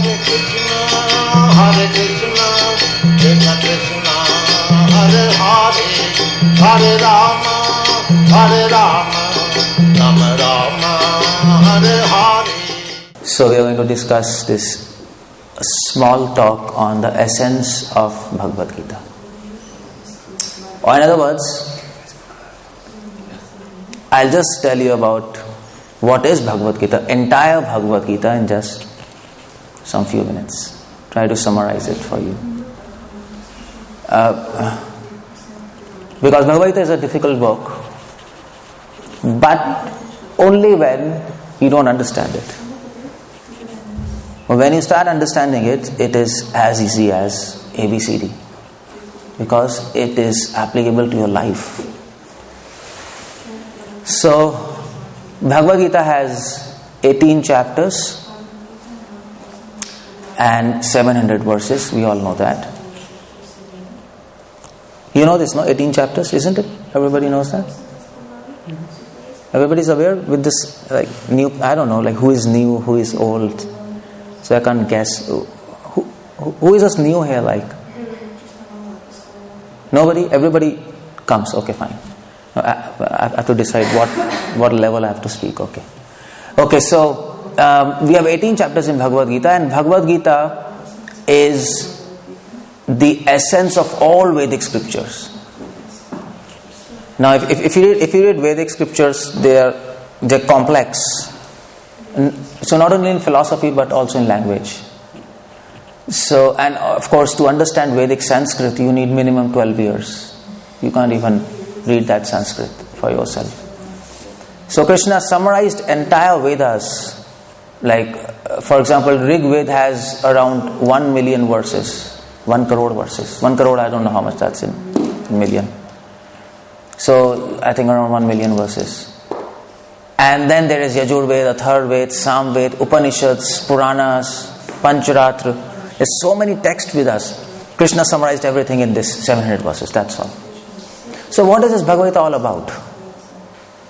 Hare Krishna, Krishna Krishna, Hare Hare, Hare Rama, Rama Rama, Hare Hare. So we are going to discuss this small talk on the essence of Bhagavad Gita. Or in other words, I'll just tell you about what is Bhagavad Gita, entire Bhagavad Gita in just some few minutes. Try to summarize it for you. Because Bhagavad Gita is a difficult book, but only when you don't understand it. When you start understanding it, it is as easy as ABCD, because it is applicable to your life. So, Bhagavad Gita has 18 chapters and 700 verses. We all know that. You know this, no? 18 chapters, isn't it? Everybody knows that? Everybody's aware with this, like, new, I don't know, like, who is new, who is old. So I can't guess. Who is us new here, like? Nobody? Everybody comes. Okay, fine. I have to decide what level I have to speak. Okay, so we have 18 chapters in Bhagavad Gita, and Bhagavad Gita is the essence of all Vedic scriptures. Now, if you read Vedic scriptures, they're complex. So not only in philosophy but also in language. So, and of course, to understand Vedic Sanskrit, you need minimum 12 years. You can't even read that Sanskrit for yourself. So Krishna summarized entire Vedas. Like, for example, Rig Veda has around 1 million verses. 1 crore verses. 1 crore, I don't know how much that's in million. So I think around 1 million verses. And then there is Yajur Veda, Third Veda, Sam Veda, Upanishads, Puranas, Pancharatra. There's so many texts with us. Krishna summarized everything in this 700 verses, that's all. So what is this Bhagavad Gita all about?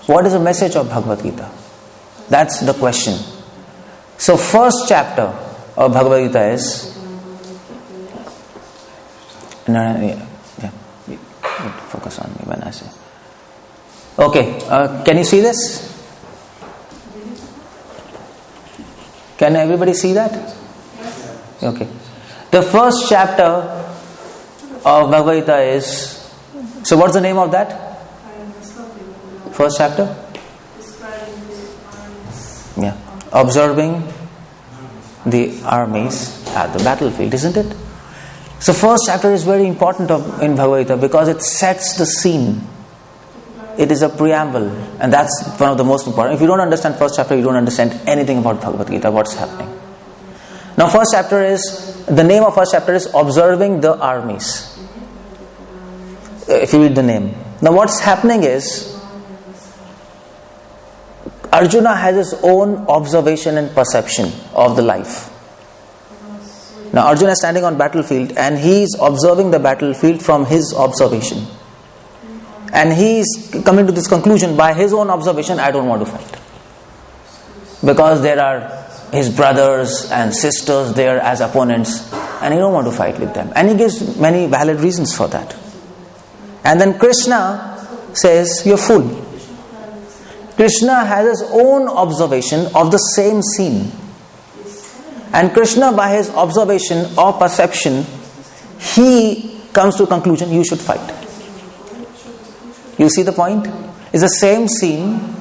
What is the message of Bhagavad Gita? That's the question. So first chapter of Bhagavad Gita is... Focus on me when I say. Okay, can you see this? Can everybody see that? Okay. The first chapter of Bhagavad Gita is... So what's the name of that? First chapter? Yeah. Observing the armies at the battlefield, isn't it? So first chapter is very important in Bhagavad Gita because it sets the scene. It is a preamble, and that's one of the most important. If you don't understand first chapter, you don't understand anything about Bhagavad Gita, what's happening. Now first chapter is, the name of first chapter is Observing the Armies. If you read the name. Now what's happening is, Arjuna has his own observation and perception of the life. Now Arjuna is standing on battlefield and he is observing the battlefield from his observation. And he is coming to this conclusion by his own observation, I don't want to fight. Because there are his brothers and sisters there as opponents and he don't want to fight with them. And he gives many valid reasons for that. And then Krishna says, you're fool. Krishna has his own observation of the same scene. And Krishna, by his observation or perception, he comes to a conclusion, you should fight. You see the point? It's the same scene,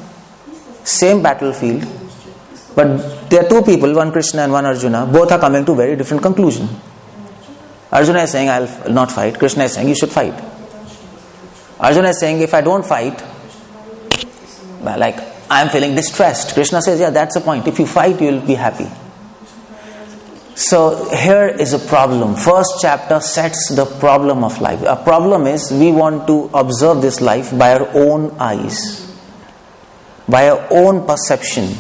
same battlefield, but there are two people, one Krishna and one Arjuna, both are coming to very different conclusion. Arjuna is saying, I'll not fight. Krishna is saying, you should fight. Arjuna is saying, if I don't fight, like, I'm feeling distressed. Krishna says, yeah, that's the point. If you fight, you will be happy. So here is a problem. First chapter sets the problem of life. A problem is we want to observe this life by our own eyes, by our own perception,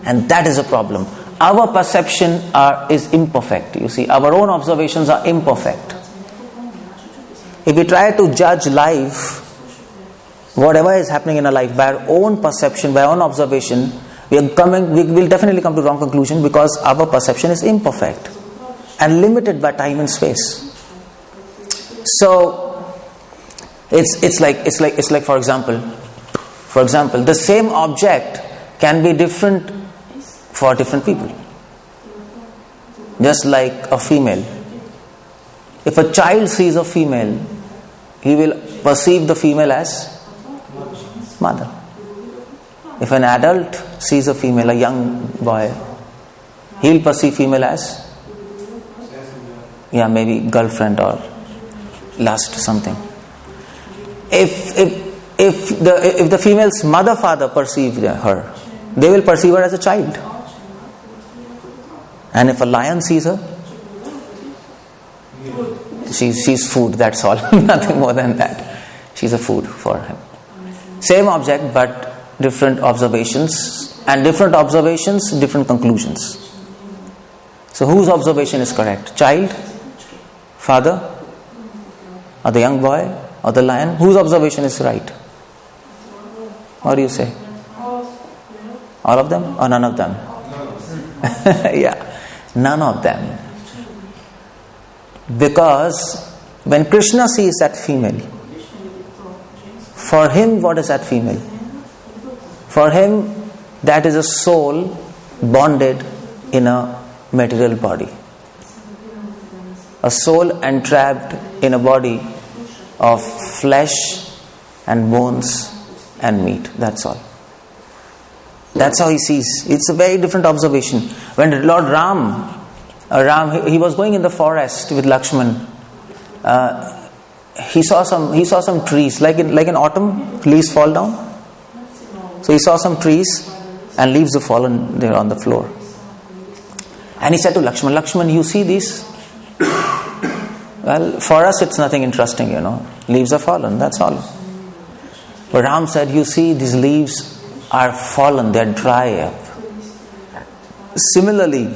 and that is a problem. Our perception is imperfect. You see, our own observations are imperfect. If we try to judge life, whatever is happening in our life by our own perception, by our own observation, we will definitely come to wrong conclusion because our perception is imperfect. and limited by time and space. So it's like for example, the same object can be different for different people. Just like a female. If a child sees a female, he will perceive the female as mother. If an adult sees a female, a young boy, he will perceive female as maybe girlfriend or lust something. If the female's mother father perceive her, they will perceive her as a child. And if a lion sees her, she's food, that's all. Nothing more than that. She's a food for him. Same object but different observations, and different observations, different conclusions. So whose observation is correct? Child, father, or the young boy, or the lion? Whose observation is right? What do you say? All of them or none of them? Yeah, none of them. Because when Krishna sees that female, for him what is that female? For him that is a soul bonded in a material body. A soul entrapped in a body of flesh and bones and meat. That's all. That's how he sees. It's a very different observation. When Lord Ram, he was going in the forest with Lakshman. He saw some trees, like in autumn, leaves fall down. So he saw some trees and leaves have fallen there on the floor. And he said to Lakshman, Lakshman, you see these? Well, for us it's nothing interesting, Leaves have fallen, that's all. But Ram said, you see, these leaves are fallen, they're dry up. Similarly,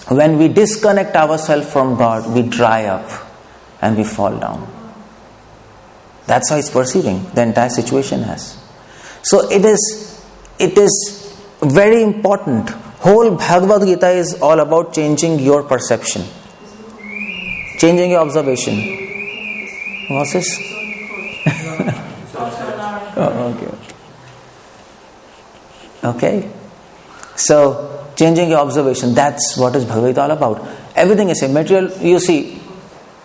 when we disconnect ourselves from God, we dry up and we fall down. That's how he's perceiving the entire situation as. So it is very important. Whole Bhagavad Gita is all about changing your perception, changing your observation. What's this? Okay. So changing your observation, that's what is Bhagavad Gita all about. Everything is same. Material, you see,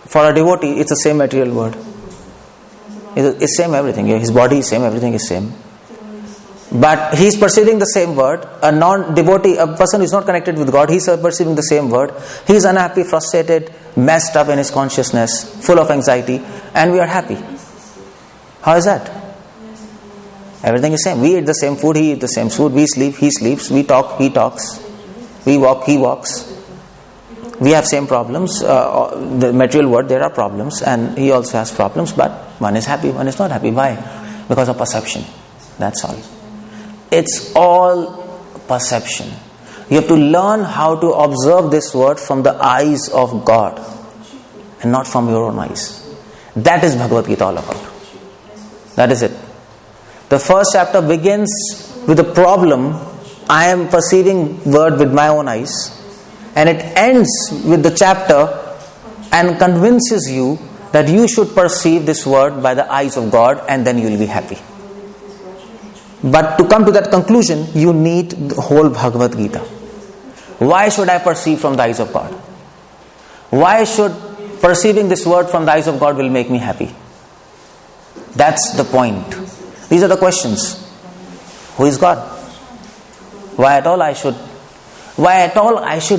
for a devotee, it's the same material word. It's same everything. His body is same, everything is same. But he's perceiving the same word. A non-devotee, a person who is not connected with God, he's perceiving the same word. He's unhappy, frustrated, messed up in his consciousness, full of anxiety, and we are happy. How is that? Everything is same. We eat the same food, he eats the same food. We sleep, he sleeps. We talk, he talks. We walk, he walks. We have same problems. The material world, there are problems, and he also has problems, but one is happy, one is not happy. Why? Because of perception. That's all. It's all perception. You have to learn how to observe this world from the eyes of God and not from your own eyes. That is Bhagavad Gita all about. That is it. The first chapter begins with the problem, I am perceiving word with my own eyes, and it ends with the chapter and convinces you that you should perceive this word by the eyes of God, and then you will be happy. But to come to that conclusion, you need the whole Bhagavad Gita. Why should I perceive from the eyes of God? Why should perceiving this word from the eyes of God will make me happy? That's the point. These are the questions. Who is God? Why at all I should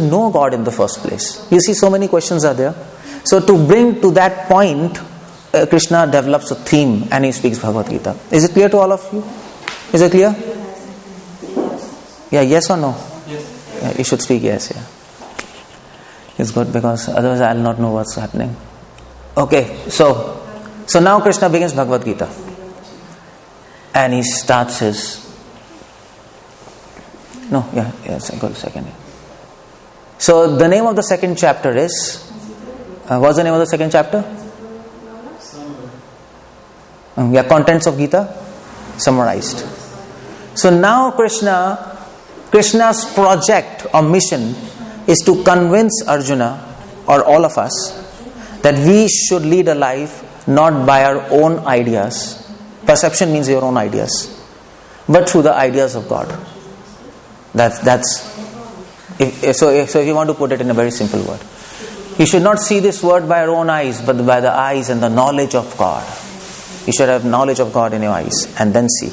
know God in the first place? You see, so many questions are there. So to bring to that point, Krishna develops a theme and he speaks Bhagavad Gita. Is it clear to all of you? Is it clear? Yeah, yes or no? Yes. Yeah, you should speak yes, yeah. It's good, because otherwise I'll not know what's happening. Okay, so now Krishna begins Bhagavad Gita. And he starts his... No, yes, go to second. So the name of the second chapter is... what's the name of the second chapter? Contents of Gita summarized. So now Krishna's project or mission is to convince Arjuna or all of us, that we should lead a life not by our own ideas. Perception means your own ideas, but through the ideas of God. So if you want to put it in a very simple word, you should not see this world by your own eyes, but by the eyes and the knowledge of God. You should have knowledge of God in your eyes and then see.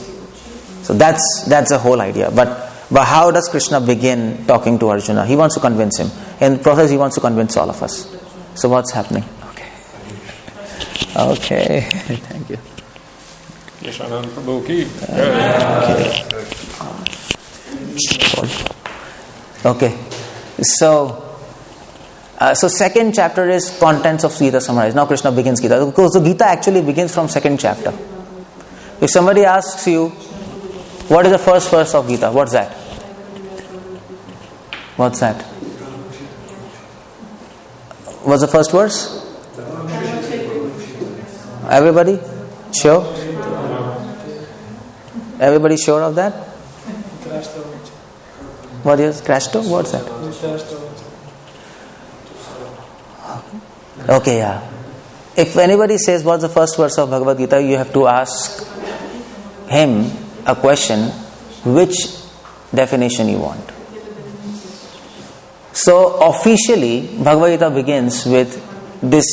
So that's the whole idea. But how does Krishna begin talking to Arjuna? He wants to convince him. In the process, he wants to convince all of us. So what's happening? Okay. Thank you. Keshav Anand Prabhu ki. Okay. So second chapter is contents of Gita summarized. Now Krishna begins Gita. Because the Gita actually begins from second chapter. If somebody asks you, what is the first verse of Gita? What's that? What's that? What's the first verse? Everybody? Sure? Everybody sure of that? What is Krashto? What's that? Okay, yeah. If anybody says what's the first verse of Bhagavad Gita, you have to ask him a question, which definition you want. So officially, Bhagavad Gita begins with this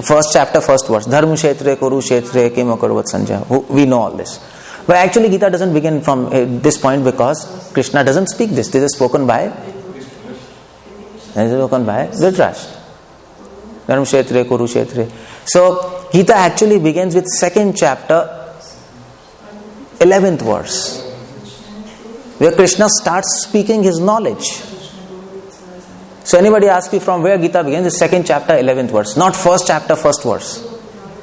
first chapter, first verse. 𝗪𝗪 𝗪𝗂𝗪 𝗪𝗂𝗪. We know all this. But actually Gita doesn't begin from this point because Krishna doesn't speak this. This is spoken by Dhritarashtra. 𝗪𝗪 𝗪𝗂𝗪. So Gita actually begins with second chapter, 11th verse, where Krishna starts speaking his knowledge. So anybody asks you from where Gita begins, the second chapter, 11th verse, not first chapter, first verse.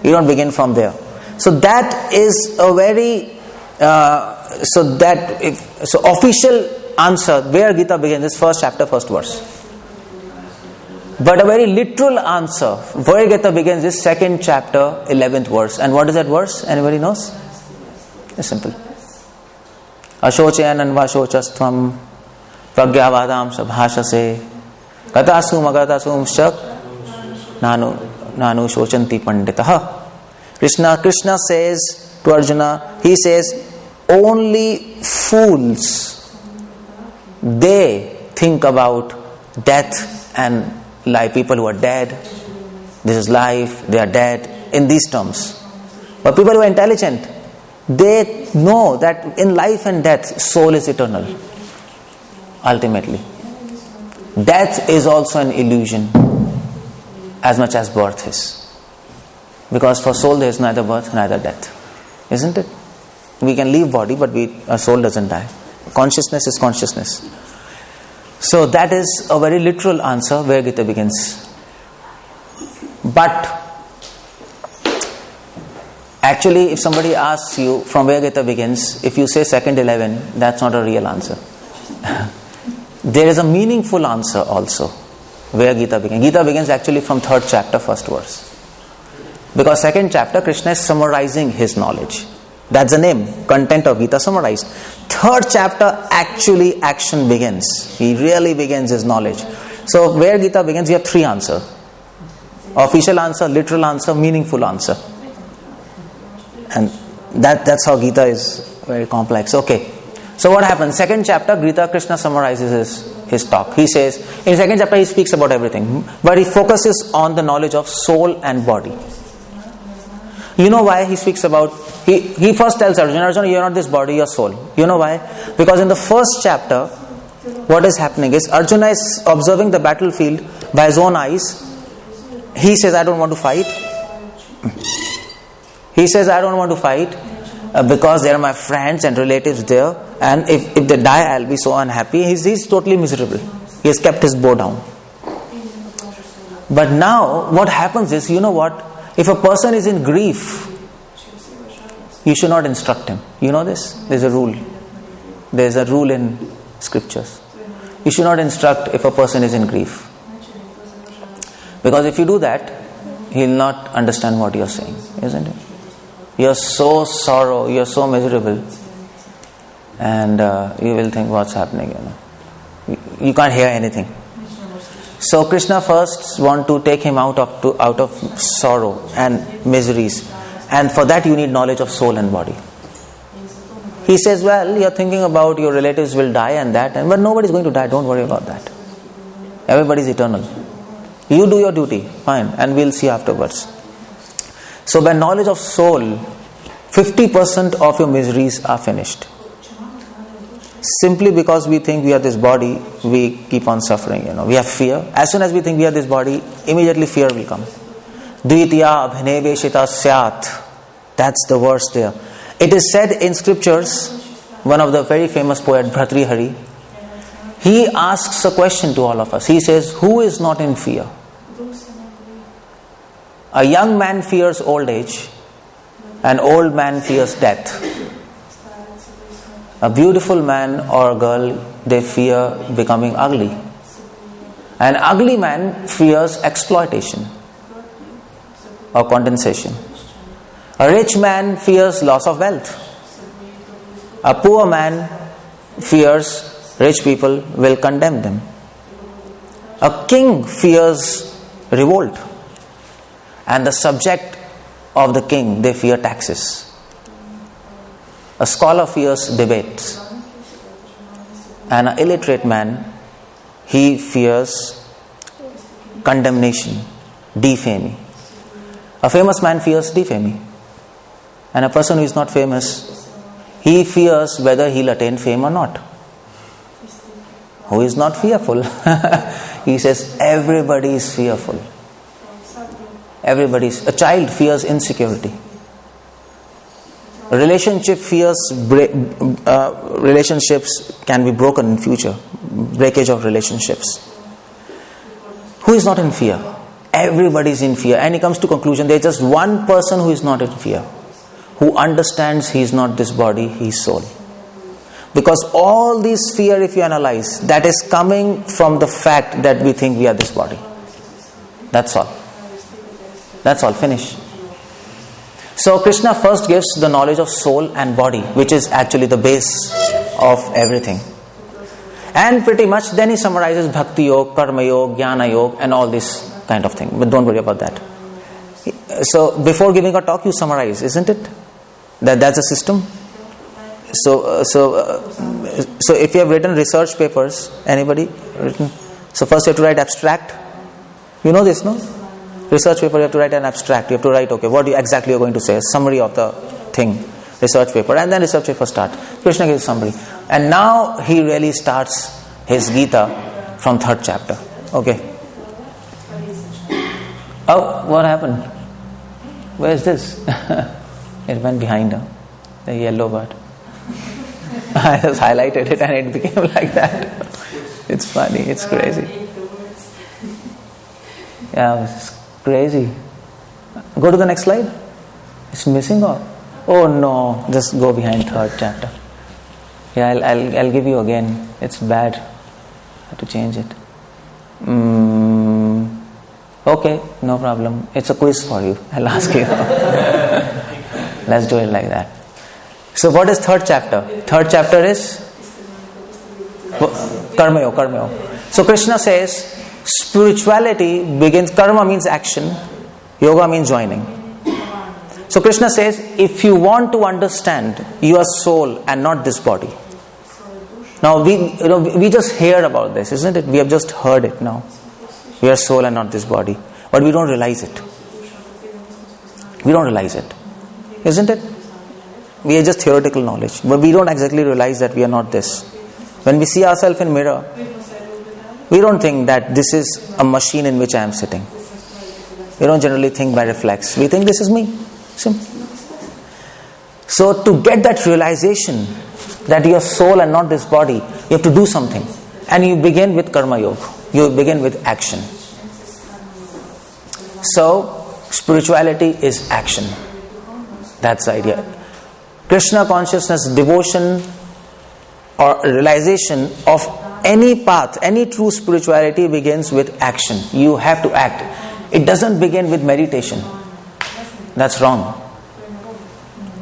You don't begin from there. So that is a very official answer where Gita begins is first chapter, first verse. But a very literal answer where Gita begins is second chapter, 11th verse. And what is that verse? Anybody knows? It's simple. 𝗪𝗂𝗪 𝗪𝗲𝗪𝗀 प्रज्ञावादां सभाषसे गतासुम अगतासुमश्च नानु शोचन्ति पंडितः. Krishna says to Arjuna, he says, only fools, they think about death and life. People who are dead, this is life, they are dead, in these terms. But people who are intelligent, they know that in life and death, soul is eternal. Ultimately. Death is also an illusion as much as birth is. Because for soul there is neither birth, neither death. Isn't it? We can leave body, but our soul doesn't die. Consciousness is consciousness. So that is a very literal answer where Gita begins. But actually, if somebody asks you from where Gita begins, if you say second 11, that's not a real answer. There is a meaningful answer also where Gita begins. Gita begins actually from third chapter, first verse. Because second chapter, Krishna is summarizing his knowledge. That's the name, content of Gita summarized. Third chapter, actually action begins. He really begins his knowledge. So where Gita begins, you have three answers. Official answer, literal answer, meaningful answer. And that's how Gita is very complex. Okay. So what happens? Second chapter, Gita, Krishna summarizes his talk. He says, in second chapter he speaks about everything. But he focuses on the knowledge of soul and body. You know why he speaks about, he first tells Arjuna, you are not this body, you are soul. You know why? Because in the first chapter, what is happening is, Arjuna is observing the battlefield by his own eyes. He says, I don't want to fight. He says, I don't want to fight because there are my friends and relatives there, and if they die, I'll be so unhappy. He's totally miserable. He has kept his bow down. But now, what happens is, you know what? If a person is in grief, you should not instruct him. You know this? There's a rule. There's a rule in scriptures. You should not instruct if a person is in grief. Because if you do that, he'll not understand what you're saying, isn't it? You're so sorrow, you're so miserable, and you will think, what's happening? You can't hear anything. So Krishna first want to take him out of sorrow and miseries, and for that you need knowledge of soul and body. He says, well, you're thinking about your relatives will die and that, but nobody's going to die, don't worry about that. Everybody's eternal. You do your duty, fine, and we'll see afterwards. So by knowledge of soul, 50% of your miseries are finished. Simply because we think we are this body, we keep on suffering, we have fear. As soon as we think we are this body, immediately fear will come. 𝗢𝗂𝗪𝗀𝗃𝗃 स्यात्. That's the verse there. It is said in scriptures, one of the very famous poet, Bhartrihari, he asks a question to all of us. He says, who is not in fear? A young man fears old age, an old man fears death. A beautiful man or girl, they fear becoming ugly. An ugly man fears exploitation or condensation. A rich man fears loss of wealth. A poor man fears rich people will condemn them. A king fears revolt. And the subject of the king, they fear taxes. A scholar fears debates. And an illiterate man, he fears condemnation, defaming. A famous man fears defaming. And a person who is not famous, he fears whether he'll attain fame or not. Who is not fearful? He says everybody is fearful. A child fears insecurity. Relationships can be broken in future. Breakage of relationships. Who is not in fear? Everybody is in fear. And he comes to conclusion, there is just one person who is not in fear, who understands he is not this body, he is soul. Because all this fear, if you analyze, that is coming from the fact that we think we are this body. That's all. That's all, finish. So Krishna first gives the knowledge of soul and body, which is actually the base of everything. And pretty much then he summarizes Bhakti Yoga, Karma Yoga, Jnana Yoga and all this kind of thing. But don't worry about that. So before giving a talk, you summarize, isn't it? That's a system. So if you have written research papers, anybody written? So first you have to write abstract. You know this, no? Research paper, you have to write an abstract. You have to write, okay, what exactly you are going to say, a summary of the thing, research paper, and then research paper start. Krishna gives summary. And now he really starts his Gita from 3rd chapter. Okay. Oh, what happened? Where is this? It went behind her, the yellow bird. I just highlighted it and it became like that. It's funny, it's crazy. Yeah, it's crazy. Go to the next slide. It's missing or? Oh no, just go behind 3rd chapter. Yeah, I'll give you again. It's bad. I have to change it. Okay, no problem. It's a quiz for you. I'll ask you. Let's do it like that. So what is 3rd chapter? 3rd chapter is Karma Yoga. So Krishna says spirituality begins, karma means action, yoga means joining. So Krishna says, if you want to understand your soul and not this body. Now we just hear about this, isn't it? We have just heard it now. We are soul and not this body. But we don't realize it. We don't realize it. Isn't it? We are just theoretical knowledge. But we don't exactly realize that we are not this. When we see ourselves in mirror, we don't think that this is a machine in which I am sitting. We don't generally think by reflex. We think this is me. Simple. So to get that realization that you are soul and not this body, you have to do something. And you begin with Karma Yoga. You begin with action. So spirituality is action. That's the idea. Krishna consciousness, devotion or realization of any path, any true spirituality begins with action. You have to act. It doesn't begin with meditation. That's wrong.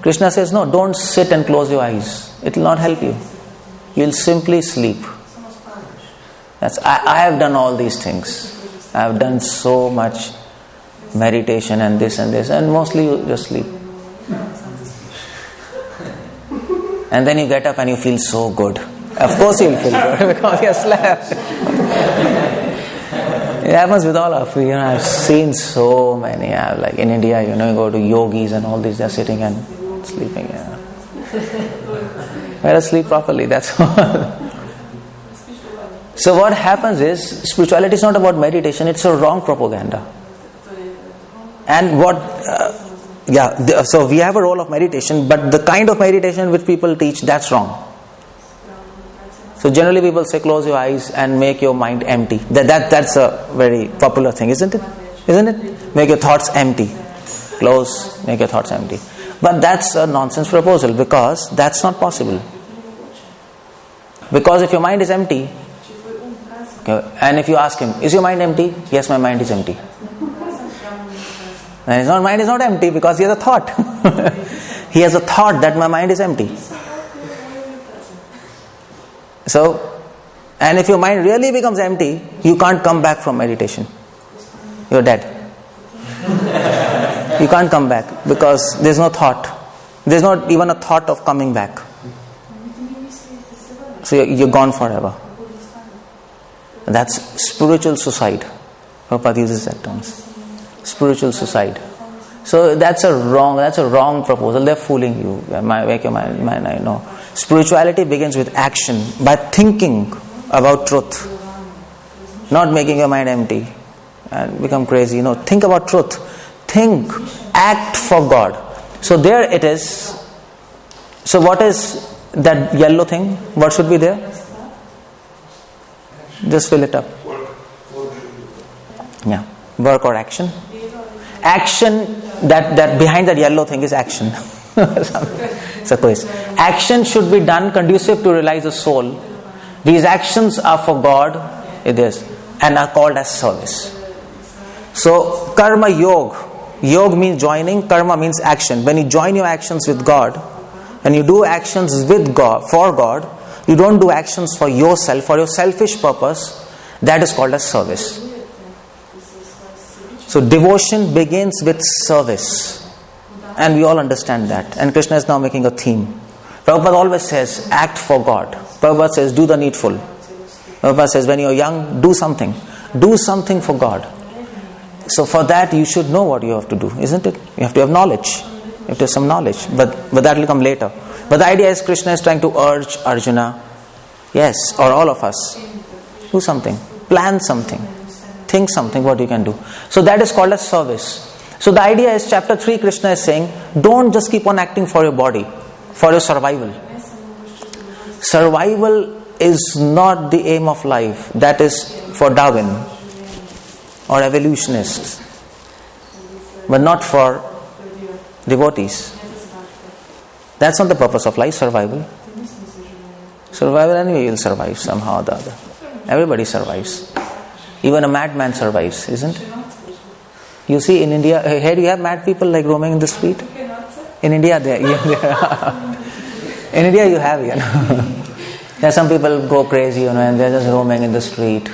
Krishna says, no, don't sit and close your eyes. It will not help you. You will simply sleep. I have done all these things. I have done so much meditation and this, and mostly you just sleep. And then you get up and you feel so good. Of course you'll feel good because you have slept. It happens with all of you. I've seen so many. Like in India, you go to yogis and all these, they're sitting and sleeping. Better sleep properly, that's all. So what happens is, spirituality is not about meditation, it's a wrong propaganda. And so we have a role of meditation, but the kind of meditation which people teach, that's wrong. So generally people say close your eyes and make your mind empty. That's a very popular thing, isn't it? Isn't it? Make your thoughts empty. Close, make your thoughts empty. But that's a nonsense proposal, because that's not possible. Because if your mind is empty, and if you ask him, is your mind empty? Yes, my mind is empty. And his mind is not empty because he has a thought. He has a thought that my mind is empty. So, and if your mind really becomes empty, you can't come back from meditation. You're dead. You can't come back because there's no thought. There's not even a thought of coming back. So you're gone forever. That's spiritual suicide. Prabhupada uses that term. Spiritual suicide. So that's a wrong proposal. They're fooling you. Make your mind, I know. Spirituality begins with action, by thinking about truth. Not making your mind empty and become crazy. Think about truth. Think, act for God. So there it is. So what is that yellow thing? What should be there? Just fill it up. Yeah. Work or action. Action, that behind that yellow thing is action. Suppose action should be done conducive to realize the soul. These actions are for God, and are called as service. So karma yog means joining, karma means action. When you join your actions with God, and you do actions with God, for God, you don't do actions for yourself, for your selfish purpose. That is called as service. So devotion begins with service. And we all understand that. And Krishna is now making a theme. Prabhupada always says, act for God. Prabhupada says, do the needful. Prabhupada says, when you're young, do something. Do something for God. So for that, you should know what you have to do, isn't it? You have to have knowledge. You have to have some knowledge. But that will come later. But the idea is Krishna is trying to urge Arjuna, yes, or all of us, do something. Plan something. Think something what you can do. So that is called as service. So the idea is, chapter 3, Krishna is saying, don't just keep on acting for your body, for your survival. Survival is not the aim of life. That is for Darwin or evolutionists, but not for devotees. That's not the purpose of life, survival. Survival anyway, you'll survive somehow or the other. Everybody survives. Even a madman survives, isn't it? You see in India, here you have mad people like roaming in the street. In India, in India you have, There are some people go crazy, and they're just roaming in the street.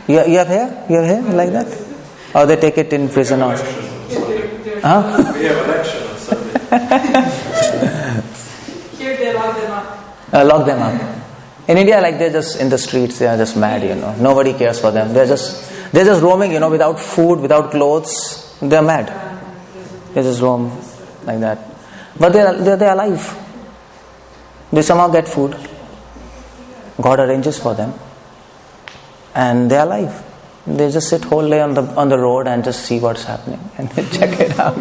You have here? You have here like that? Or they take it in prison or... Huh? We have election on Sunday. Here they lock them up. Lock them up. In India, like they're just in the streets, they are just mad, Nobody cares for them. They're just roaming, without food, without clothes. They're mad. They just roam like that. But they're alive. They somehow get food. God arranges for them. And they're alive. They just sit whole day on the road and just see what's happening and check it out.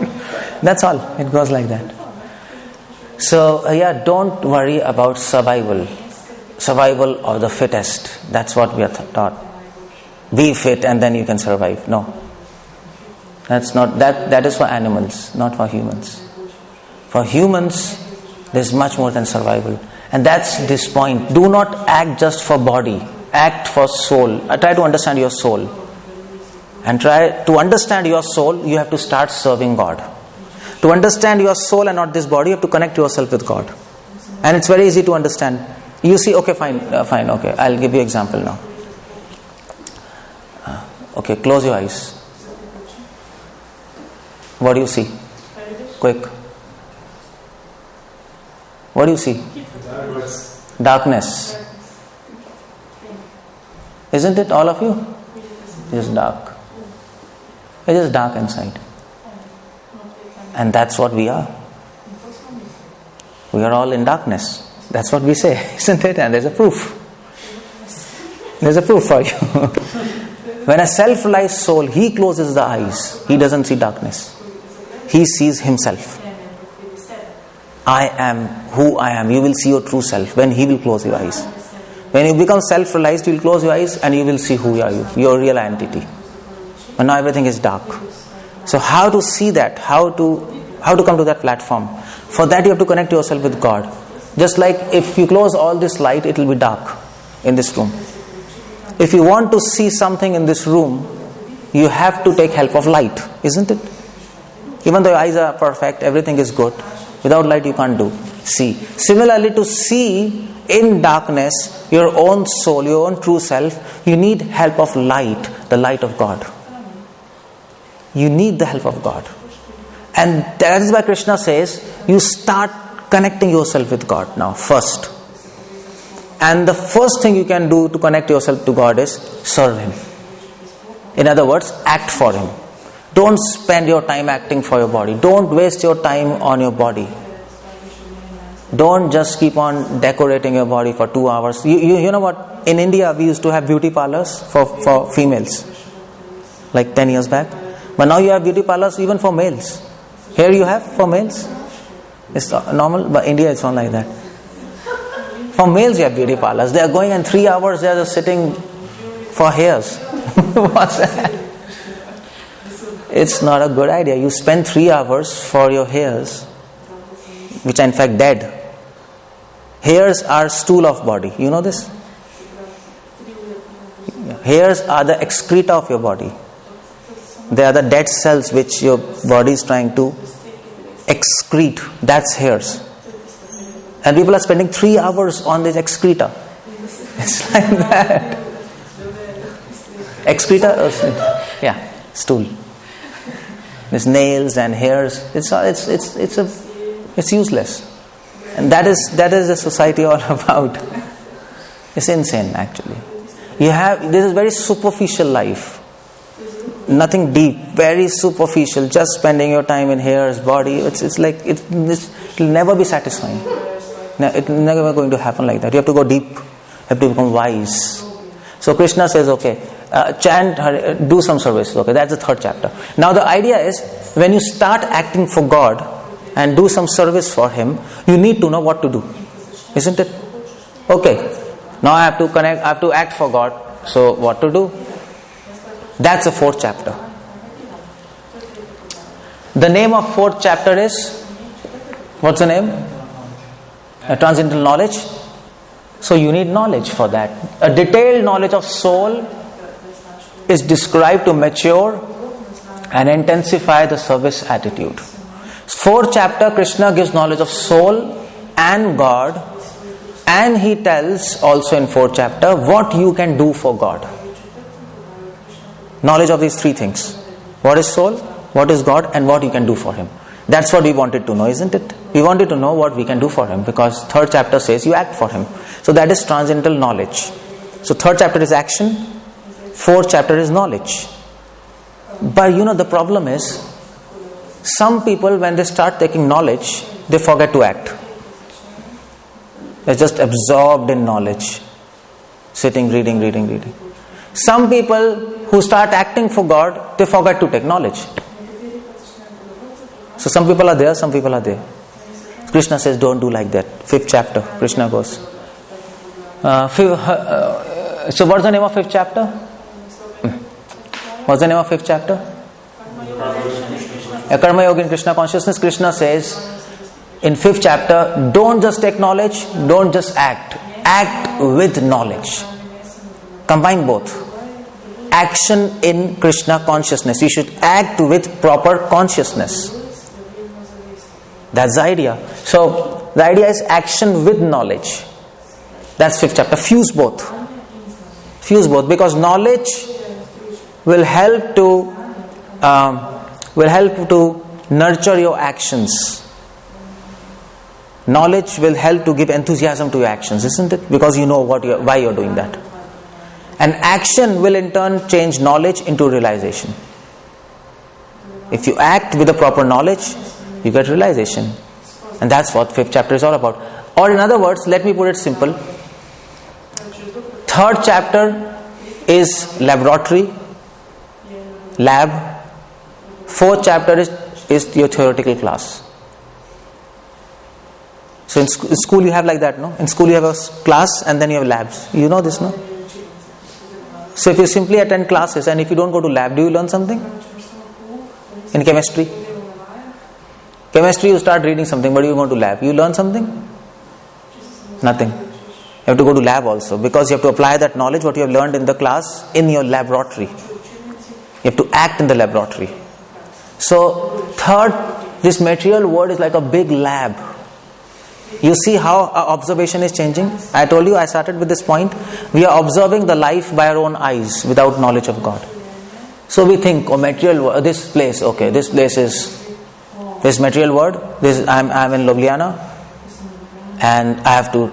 That's all. It goes like that. So, don't worry about survival. Survival of the fittest. That's what we are taught. Be fit and then you can survive. No. That's not, that is for animals, not for humans. For humans, there's much more than survival. And that's this point. Do not act just for body. Act for soul. Try to understand your soul. And try to understand your soul, you have to start serving God. To understand your soul and not this body, you have to connect yourself with God. And it's very easy to understand. You see, okay, fine, okay, I'll give you an example now. Okay, close your eyes. What do you see? Quick. What do you see? Darkness. Isn't it, all of you? It is dark. It is dark inside. And that's what we are. We are all in darkness. That's what we say, isn't it? And there's a proof. There's a proof for you. When a self-realized soul, he closes the eyes. He doesn't see darkness. He sees himself. I am who I am. You will see your true self when he will close your eyes. When you become self-realized, you will close your eyes and you will see who are you, your real entity. But now everything is dark. So how to see that? How to come to that platform? For that you have to connect yourself with God. Just like if you close all this light, it will be dark in this room. If you want to see something in this room, you have to take help of light, isn't it? Even though your eyes are perfect, everything is good, without light you can't see. Similarly, to see in darkness your own soul, your own true self, you need help of light, the light of God. You need the help of God. And that is why Krishna says, you start connecting yourself with God now, first. And the first thing you can do to connect yourself to God is serve Him. In other words, act for Him. Don't spend your time acting for your body. Don't waste your time on your body. Don't just keep on decorating your body for 2 hours. You know what? In India, we used to have beauty parlors for females, like 10 years back. But now you have beauty parlors even for males. Here you have for males. It's normal, but India it's not like that. For males you have beauty parlors. They are going and 3 hours they are just sitting for hairs. What's that? It's not a good idea. You spend 3 hours for your hairs, which are in fact dead. Hairs are stool of body. You know this? Hairs are the excreta of your body. They are the dead cells which your body is trying to excrete. That's hairs. And people are spending 3 hours on this excreta. It's like that. Excreta? Yeah, stool. There's nails and hairs. It's useless. And that is the society all about. It's insane actually. This is very superficial life. Nothing deep, very superficial, just spending your time in hairs, body. It's like it'll never be satisfying. It's never going to happen like that. You have to go deep. You have to become wise. So Krishna says, okay, chant, do some service. Okay, that's the 3rd chapter. Now the idea is, when you start acting for God and do some service for Him, you need to know what to do, isn't it? Okay, now I have to connect. I have to act for God. So what to do? That's the 4th chapter. The name of 4th chapter is, what's the name? Transcendental knowledge. So you need knowledge for that. A detailed knowledge of soul is described to mature and intensify the service attitude. 4th chapter, Krishna gives knowledge of soul and God, and he tells also in 4th chapter what you can do for God. Knowledge of these 3 things. What is soul, what is God, and what you can do for Him. That's what we wanted to know, isn't it? We wanted to know what we can do for Him, because 3rd chapter says you act for Him. So that is transcendental knowledge. So 3rd chapter is action, 4th chapter is knowledge. But the problem is, some people when they start taking knowledge, they forget to act. They're just absorbed in knowledge. Sitting, reading. Some people who start acting for God, they forget to take knowledge. So some people are there, some people are there. Krishna says, don't do like that. 5th chapter, Krishna goes. So what's the name of 5th chapter? What's the name of 5th chapter? Karma Yoga in Krishna Consciousness. Krishna says in 5th chapter, don't just take knowledge, don't just act. Act with knowledge. Combine both. Action in Krishna consciousness. You should act with proper consciousness. That's the idea. So the idea is action with knowledge. That's 5th chapter. Fuse both. Because knowledge will help to nurture your actions. Knowledge will help to give enthusiasm to your actions, isn't it? Because you know why you're doing that. And action will in turn change knowledge into realization. If you act with the proper knowledge, you get realization. And that's what 5th chapter is all about. Or in other words, let me put it simple. 3rd chapter is laboratory, lab. 4th chapter is your theoretical class. So in school you have like that, no? In school you have a class and then you have labs. You know this, no? So if you simply attend classes and if you don't go to lab, do you learn something? In chemistry? Chemistry you start reading something, but you go to lab. You learn something? Nothing. You have to go to lab also, because you have to apply that knowledge, what you have learned in the class, in your laboratory. You have to act in the laboratory. So, 3rd, this material world is like a big lab. You see how our observation is changing? I told you, I started with this point. We are observing the life by our own eyes without knowledge of God. So we think, material world, this place, okay, this place is this material world. I'm in Ljubljana, and I have to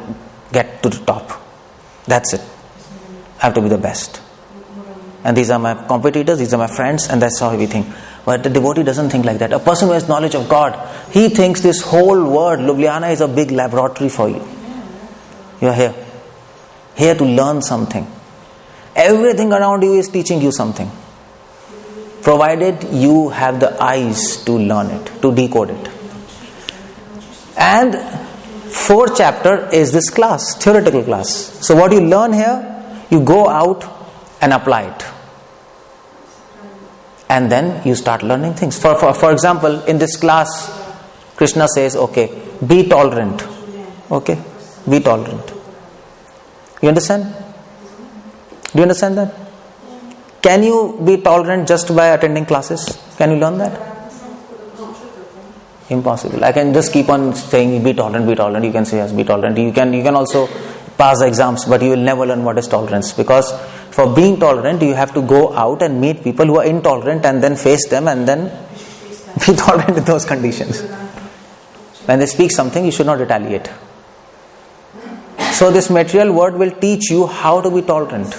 get to the top. That's it. I have to be the best. And these are my competitors, these are my friends, and that's how we think. But the devotee doesn't think like that. A person who has knowledge of God, he thinks this whole world, Ljubljana, is a big laboratory for you. You are here to learn something. Everything around you is teaching you something, provided you have the eyes to learn it, to decode it. And 4th chapter is this class, theoretical class. So what you learn here, you go out and apply it. And then you start learning things. For example, in this class, Krishna says, okay, be tolerant. Okay, be tolerant. You understand? Do you understand that? Can you be tolerant just by attending classes? Can you learn that? Impossible. I can just keep on saying be tolerant, be tolerant. You can say yes, be tolerant. You can also pass the exams, but you will never learn what is tolerance, because for being tolerant you have to go out and meet people who are intolerant and then face them and then be tolerant in those conditions. When they speak something, you should not retaliate. So this material world will teach you how to be tolerant.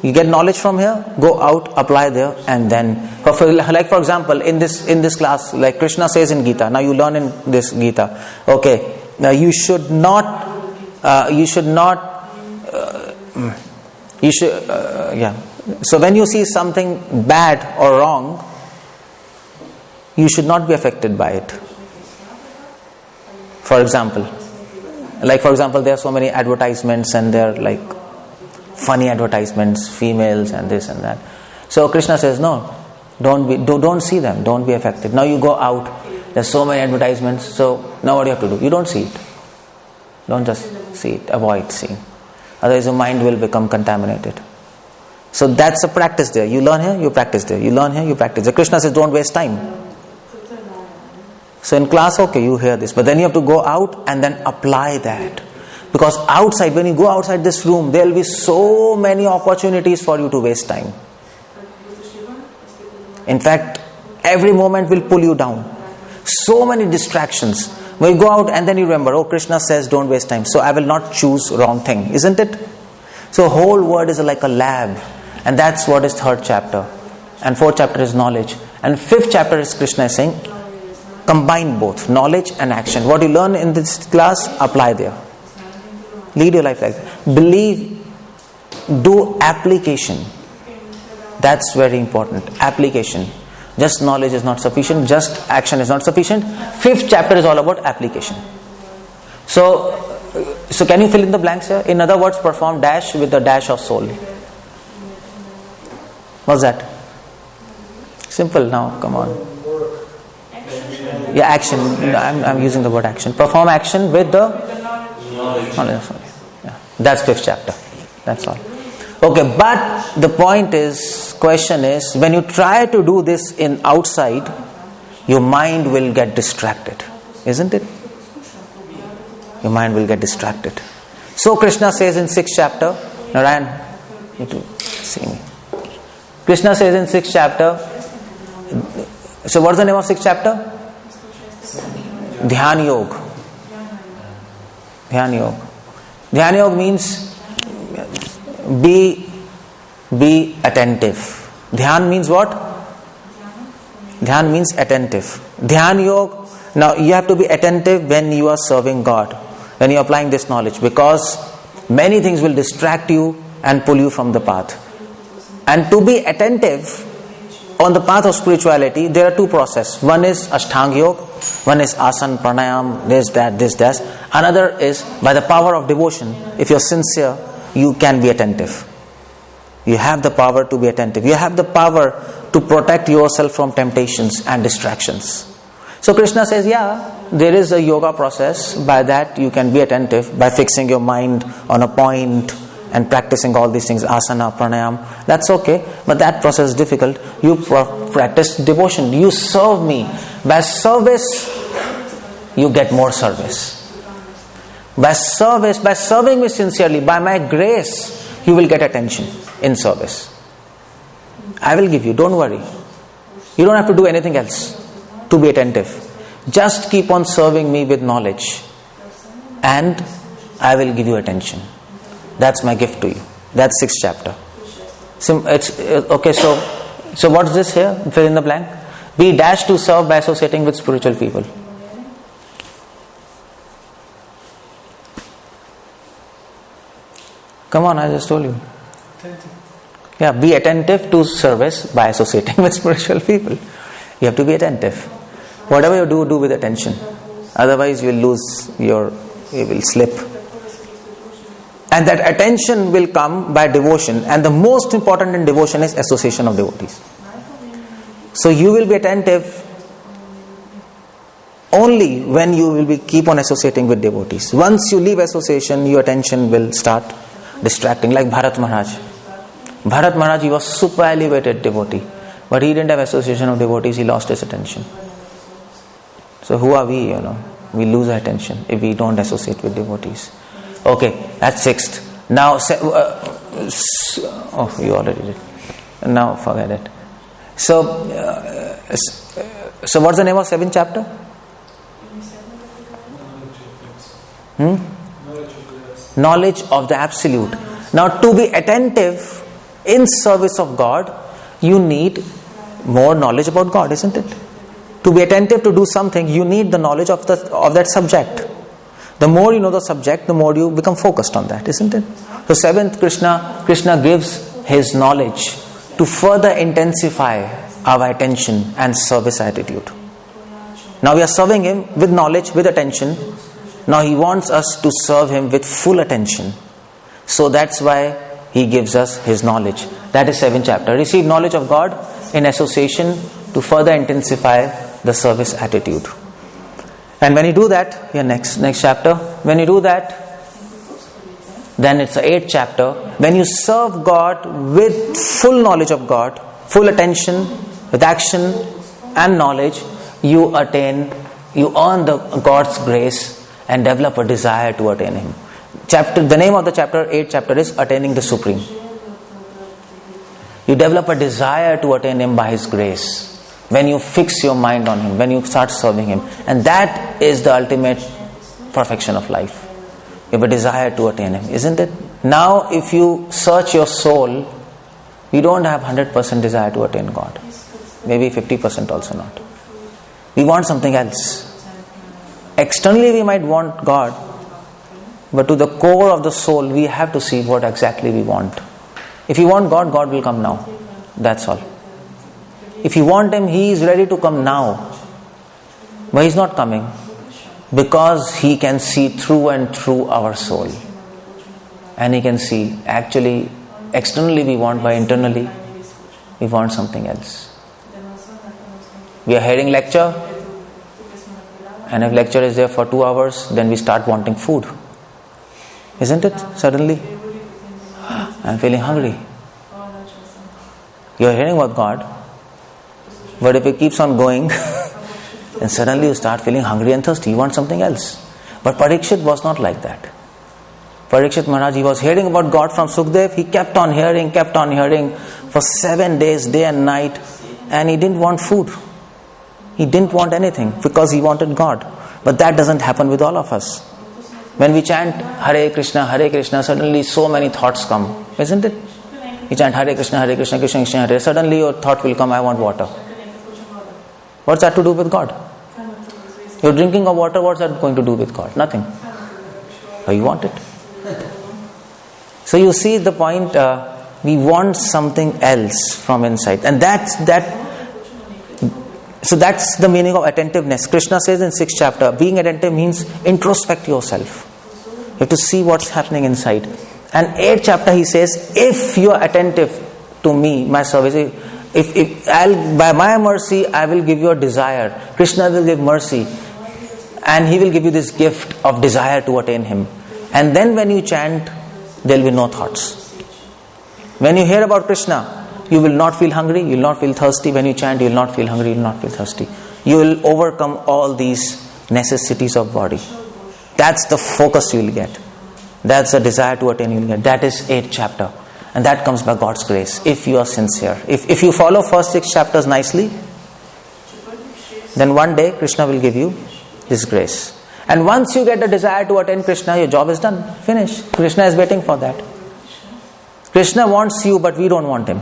You get knowledge from here, go out, apply there, and then, for example, in this class, like Krishna says in Gita. Now you learn in this Gita. Okay, now you should not. So when you see something bad or wrong, you should not be affected by it. For example, there are so many advertisements and they're like funny advertisements, females and this and that. So Krishna says, no, don't see them, don't be affected. Now you go out, there's so many advertisements, so now what do you have to do? You don't see it. Don't just see it, avoid seeing. Otherwise your mind will become contaminated. So that's a practice there. You learn here, you practice there. You learn here, you practice there. Krishna says, don't waste time. So in class, okay, you hear this, but then you have to go out and then apply that. Because outside, when you go outside this room, there will be so many opportunities for you to waste time. In fact, every moment will pull you down. So many distractions. When you go out and then you remember, oh, Krishna says don't waste time, so I will not choose wrong thing, isn't it? So whole world is like a lab, and that's what is 3rd chapter. And 4th chapter is knowledge. And 5th chapter is Krishna is saying, combine both, knowledge and action. What you learn in this class, apply there. Lead your life like that. Believe, do application. That's very important. Application. Just knowledge is not sufficient. Just action is not sufficient. 5th chapter is all about application. So can you fill in the blanks here? In other words, perform dash with the dash of soul. What's that? Simple now. Come on. Yeah, action. I'm using the word action. Perform action with the knowledge. Yeah, that's 5th chapter. That's all. Okay, but the question is, when you try to do this in outside, your mind will get distracted, isn't it? Your mind will get distracted. So Krishna says in 6th chapter, Narayan, you need to see me. Krishna says in 6th chapter, so what's the name of 6th chapter? Dhyan Yoga. Dhyan Yoga. Dhyan Yoga means be attentive. Dhyan means what? Dhyan means attentive. Dhyan Yoga, now you have to be attentive when you are serving God, when you are applying this knowledge, because many things will distract you and pull you from the path. And to be attentive on the path of spirituality, there are two processes. One is Ashtanga Yoga, one is asana, pranayam, this, that. Another is by the power of devotion. If you're sincere, you can be attentive. You have the power to be attentive. You have the power to protect yourself from temptations and distractions. So Krishna says, there is a yoga process. By that you can be attentive, by fixing your mind on a point and practicing all these things, asana, pranayam. That's okay, but that process is difficult. You practice devotion. You serve me. By service, you get more service. By serving me sincerely, by my grace, you will get attention in service. I will give you, don't worry. You don't have to do anything else to be attentive. Just keep on serving me with knowledge, and I will give you attention. That's my gift to you. That's 6th chapter. So what's this here? Fill in the blank. Be dashed to serve by associating with spiritual people. Come on, I just told you. Be attentive to service by associating with spiritual people. You have to be attentive. Whatever you do with attention. Otherwise you will you will slip. And that attention will come by devotion. And the most important in devotion is association of devotees. So you will be attentive only when you will keep on associating with devotees. Once you leave association, your attention will start distracting. Like Bharat Maharaj. Bharat Maharaj, he was super elevated devotee, but he didn't have association of devotees. He lost his attention. So who are we? We lose our attention if we don't associate with devotees. Okay, that's 6th. Now, you already did. Now forget it. So what's the name of 7th chapter? Knowledge of the Absolute. Now, to be attentive in service of God, you need more knowledge about God, isn't it? To be attentive to do something, you need the knowledge of that subject. The more you know the subject, the more you become focused on that, isn't it? So 7th, Krishna gives his knowledge to further intensify our attention and service attitude. Now we are serving him with knowledge, with attention. Now he wants us to serve him with full attention. So that's why he gives us his knowledge. That is 7th chapter. Receive knowledge of God in association to further intensify the service attitude. And when you do that, next chapter, when you do that, then it's the 8th chapter. When you serve God with full knowledge of God, full attention, with action and knowledge, you earn God's grace and develop a desire to attain Him. The name of the chapter, 8th chapter, is Attaining the Supreme. You develop a desire to attain Him by His grace. When you fix your mind on Him, when you start serving Him. And that is the ultimate perfection of life. You have a desire to attain Him, isn't it? Now, if you search your soul, you don't have 100% desire to attain God. Maybe 50% also not. We want something else. Externally we might want God, but to the core of the soul, we have to see what exactly we want. If you want God, God will come now. That's all. If you want Him, He is ready to come now. But He's not coming because He can see through and through our soul. And He can see, actually, externally we want, but internally we want something else. We are hearing lecture, and if lecture is there for 2 hours, then we start wanting food. Isn't it? Suddenly, I'm feeling hungry. You're hearing about God, but if it keeps on going, then suddenly you start feeling hungry and thirsty. You want something else. But Parikshit was not like that. Parikshit Maharaj, he was hearing about God from Sukdev. He kept on hearing. for 7 days, day and night, and he didn't want food. He didn't want anything because he wanted God. But that doesn't happen with all of us. When we chant Hare Krishna, suddenly so many thoughts come, isn't it? You chant Hare Krishna, Krishna Krishna, Hare, suddenly your thought will come, I want water. What's that to do with God? You're drinking of water, what's that going to do with God? Nothing. But you want it. So you see the point, we want something else from inside. And that's the meaning of attentiveness. Krishna says in 6th chapter, being attentive means introspect yourself. You have to see what's happening inside. And 8th chapter he says, if you are attentive to me, my service, if by my mercy I will give you a desire. Krishna will give mercy, and he will give you this gift of desire to attain him. And then when you chant, there will be no thoughts. When you hear about Krishna, you will not feel hungry, you will not feel thirsty. When you chant, you will not feel hungry, you will not feel thirsty. You will overcome all these necessities of body. That's the focus you will get. That's the desire to attain you will get. That is 8th chapter. And that comes by God's grace, if you are sincere. If you follow first 6 chapters nicely, then one day Krishna will give you His grace. And once you get the desire to attain Krishna, your job is done. Finish. Krishna is waiting for that. Krishna wants you, but we don't want him.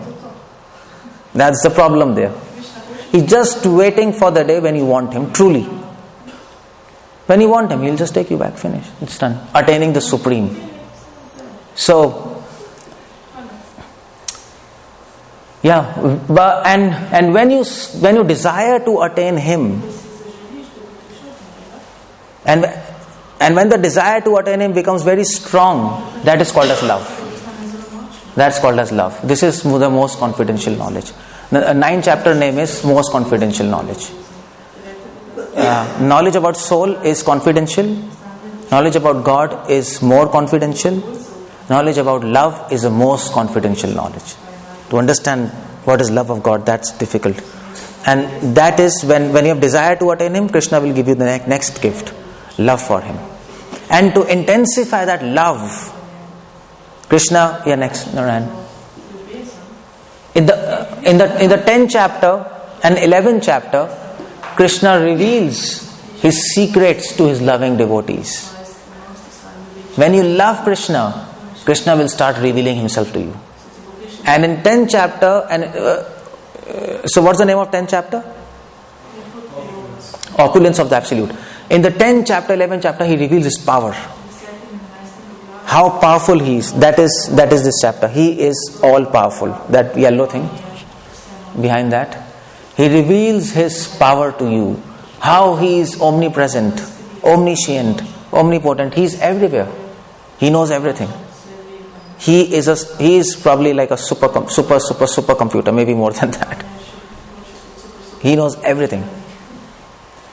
That's the problem there. He's just waiting for the day when you want him, truly. When you want him, he'll just take you back. Finish. It's done. Attaining the Supreme. So, yeah, and when you desire to attain him, and when the desire to attain him becomes very strong, that is called as love. That's called as love. This is the most confidential knowledge. The 9th chapter name is most confidential knowledge. Knowledge about soul is confidential. Knowledge about God is more confidential. Knowledge about love is the most confidential knowledge. To understand what is love of God, that's difficult. And that is when you have desire to attain him, Krishna will give you the next gift, love for him. And to intensify that love, Krishna, next, Narayan. In the 10th chapter and 11th chapter, Krishna reveals his secrets to his loving devotees. When you love Krishna, Krishna will start revealing himself to you. And in 10th chapter, so what's the name of 10th chapter? Opulence of the Absolute. In the 10th chapter, 11th chapter, he reveals his power. How powerful he is. That is this chapter. He is all powerful. That yellow thing behind that. He reveals his power to you. How he is omnipresent, omniscient, omnipotent. He is everywhere. He knows everything. He is probably like a super computer, maybe more than that. He knows everything.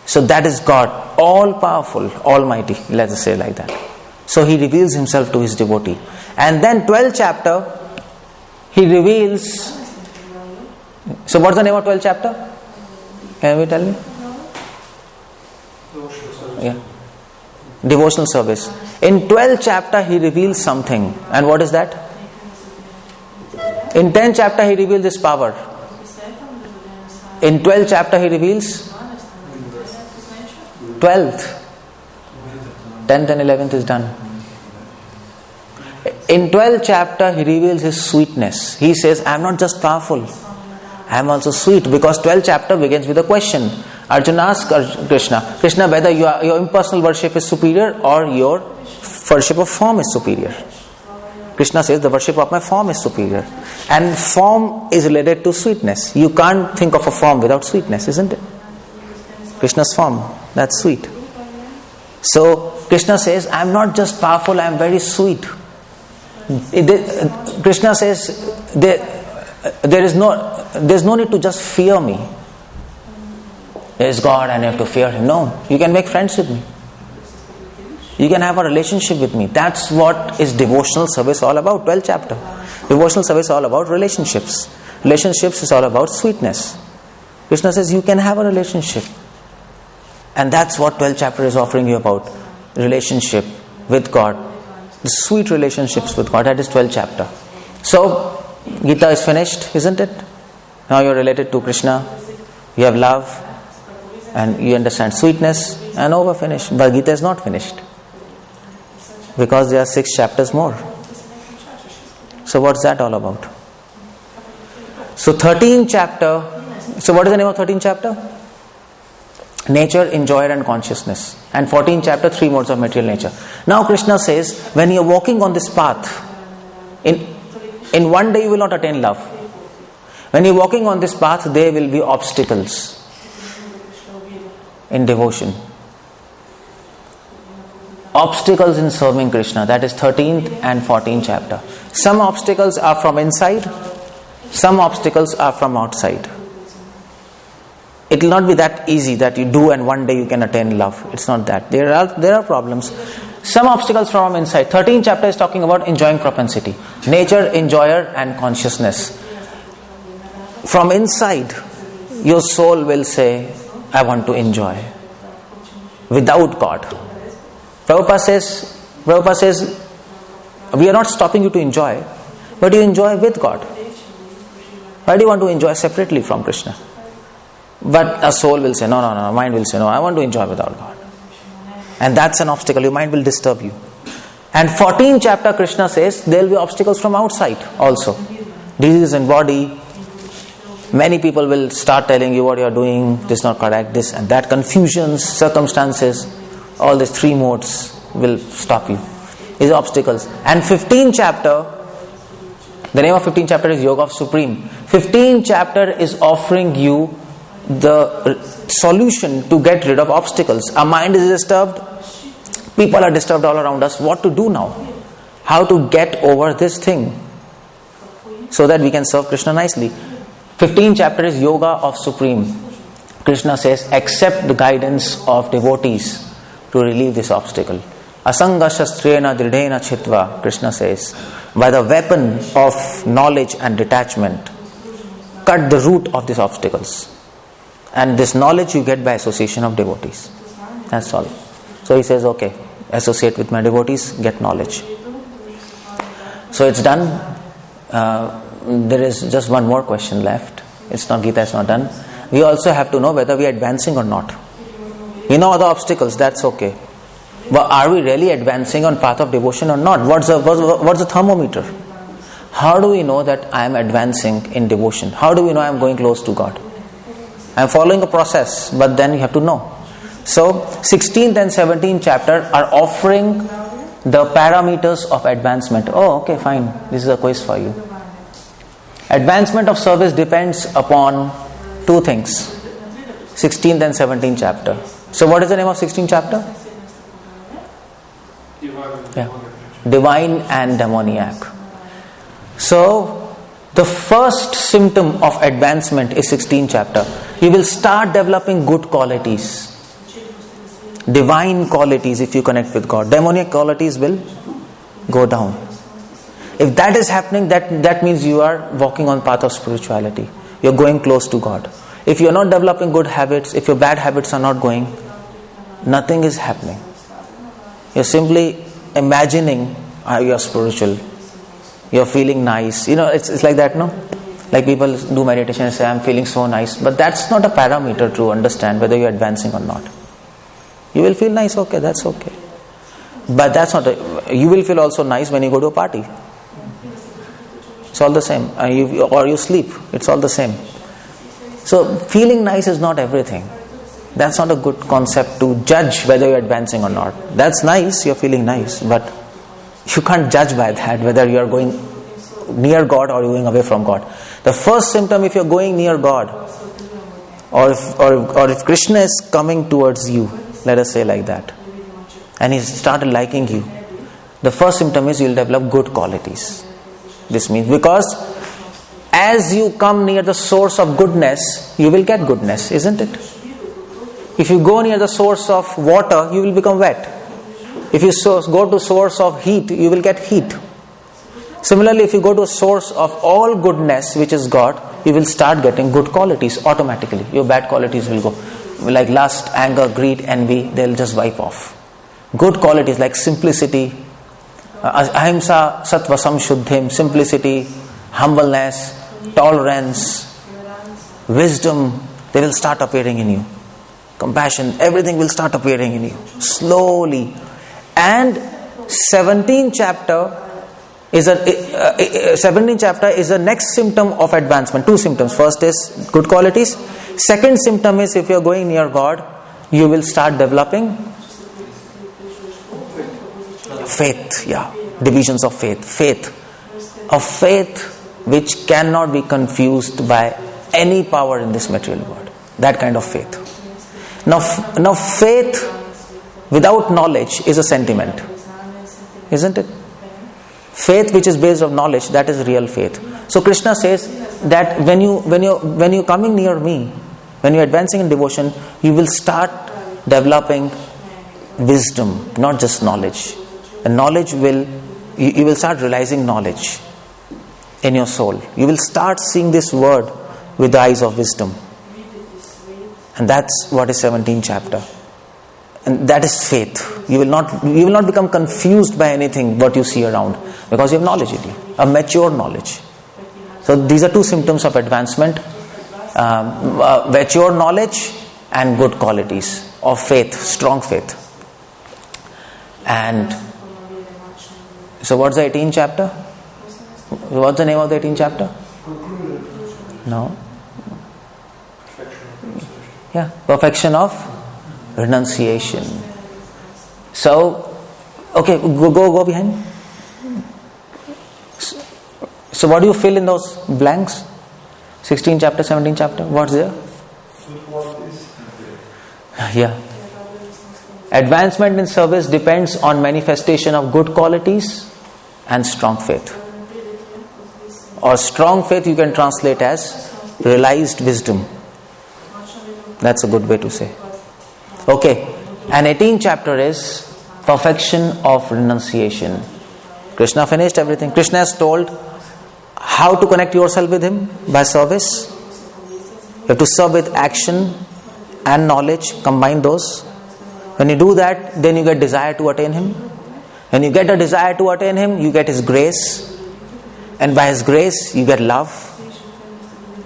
So that is God, all powerful, almighty, let us say like that. So he reveals himself to his devotee. And then 12th chapter, he reveals. So what's the name of 12th chapter? Can you tell me? Yeah. Devotional service. In 12th chapter, he reveals something. And what is that? In 10th chapter, he reveals his power. In 12th chapter, he reveals 12th. 10th and 11th is done. In 12th chapter, he reveals his sweetness. He says, I am not just powerful, I am also sweet. Because 12th chapter begins with a question. Arjuna asks Krishna, whether your impersonal worship is superior or your worship of form is superior. Krishna says, the worship of my form is superior. And form is related to sweetness. You can't think of a form without sweetness, isn't it? Krishna's form, that's sweet. So Krishna says, I am not just powerful, I am very sweet. Krishna says, there's no need to just fear me. There is God and you have to fear him. No, you can make friends with me. You can have a relationship with me. That's what is devotional service all about. 12th chapter. Devotional service is all about relationships. Relationships is all about sweetness. Krishna says you can have a relationship. And that's what 12th chapter is offering you about. Relationship with God. The sweet relationships with God. That is 12th chapter. So, Gita is finished, isn't it? Now you're related to Krishna, you have love, and you understand sweetness, and over, finished. But Gita is not finished, because there are 6 chapters more. So what's that all about? So 13th chapter, so what is the name of 13th chapter? Nature, enjoyer and consciousness. And 14th chapter, 3 modes of material nature. Now Krishna says, when you are walking on this path, in one day you will not attain love. When you are walking on this path, there will be obstacles in devotion. Obstacles in serving Krishna. That is 13th and 14th chapter. Some obstacles are from inside, some obstacles are from outside. It will not be that easy that you do and one day you can attain love. It's not that. There are problems. Some obstacles from inside. 13th chapter is talking about enjoying propensity. Nature, enjoyer and consciousness. From inside, your soul will say, I want to enjoy. Without God. Prabhupada says, we are not stopping you to enjoy, but you enjoy with God. Why do you want to enjoy separately from Krishna? But a soul will say, no, mind will say, no, I want to enjoy without God. And that's an obstacle, your mind will disturb you. And 14th chapter, Krishna says, there will be obstacles from outside also. Disease in body. Many people will start telling you what you are doing, this is not correct, this and that. Confusions, circumstances, all these 3 modes will stop you. These are obstacles. And 15th chapter, the name of 15th chapter is Yoga of Supreme. 15th chapter is offering you the solution to get rid of obstacles. Our mind is disturbed. People are disturbed all around us. What to do now? How to get over this thing so that we can serve Krishna nicely. 15th chapter is Yoga of Supreme. Krishna says, accept the guidance of devotees to relieve this obstacle. Asanga shastrena dridena chitva, Krishna says, by the weapon of knowledge and detachment, cut the root of these obstacles. And this knowledge you get by association of devotees. That's all. So he says, okay, associate with my devotees, get knowledge. So it's done. There is just one more question left. Gita is not done. We also have to know whether we are advancing or not. We know other obstacles, that's okay. But are we really advancing on path of devotion or not? What's the thermometer? How do we know that I am advancing in devotion? How do we know I am going close to God? I am following a process, but then you have to know. So 16th and 17th chapter are offering the parameters of advancement. Oh, okay, fine. This is a quiz for you. Advancement of service depends upon 2 things. 16th and 17th chapter. So what is the name of 16th chapter? Divine and demoniac. So the first symptom of advancement is 16th chapter. You will start developing good qualities. Divine qualities if you connect with God. Demoniac qualities will go down. If that is happening, that means you are walking on path of spirituality. You are going close to God. If you are not developing good habits, if your bad habits are not going, nothing is happening. You are simply imagining you are spiritual. You are feeling nice. It's like that, no? Like people do meditation and say, I am feeling so nice. But that's not a parameter to understand whether you are advancing or not. You will feel nice, okay, that's okay. But that's not you will feel also nice when you go to a party. It's all the same. Or you sleep. It's all the same. So feeling nice is not everything. That's not a good concept to judge whether you're advancing or not. That's nice, you're feeling nice, but you can't judge by that whether you're going near God or you're going away from God. The first symptom, if you're going near God, or if Krishna is coming towards you, let us say like that, and he started liking you, the first symptom is you'll develop good qualities. This means because as you come near the source of goodness, you will get goodness, isn't it? If you go near the source of water, you will become wet. If you go to source of heat, you will get heat. Similarly, if you go to a source of all goodness, which is God, you will start getting good qualities automatically. Your bad qualities will go. Like lust, anger, greed, envy, they'll just wipe off. Good qualities like simplicity, ahimsa, 𝗙𝗶𝗶𝗀𝗀, simplicity, humbleness, tolerance, wisdom, they will start appearing in you. Compassion, everything will start appearing in you slowly. And 17th chapter is the next symptom of advancement. Two symptoms. First is good qualities. Second symptom is if you are going near God, you will start developing faith. Divisions of faith. A faith which cannot be confused by any power in this material world. That kind of faith. Now faith without knowledge is a sentiment, isn't it? Faith which is based on knowledge, that is real faith. So Krishna says that when you're coming near me, when you're advancing in devotion, you will start developing wisdom, not just knowledge. And you will start realizing knowledge in your soul. You will start seeing this word with the eyes of wisdom. And that's what is 17th chapter. And that is faith. You will not become confused by anything what you see around, because you have knowledge in you, a mature knowledge. So these are two symptoms of advancement: mature knowledge and good qualities of faith, strong faith. And so what's the 18th chapter? What's the name of the 18th chapter? No. Perfection of renunciation. So, okay, go behind. So what do you fill in those blanks? 16th chapter, 17th chapter, what's there? Advancement in service depends on manifestation of good qualities and strong faith. Or strong faith you can translate as realized wisdom. That's a good way to say. Okay, and 18th chapter is perfection of renunciation. Krishna finished everything. Krishna has told how to connect yourself with Him by service. You have to serve with action and knowledge, combine those. When you do that, then you get desire to attain Him. When you get a desire to attain Him, you get His grace. And by His grace, you get love.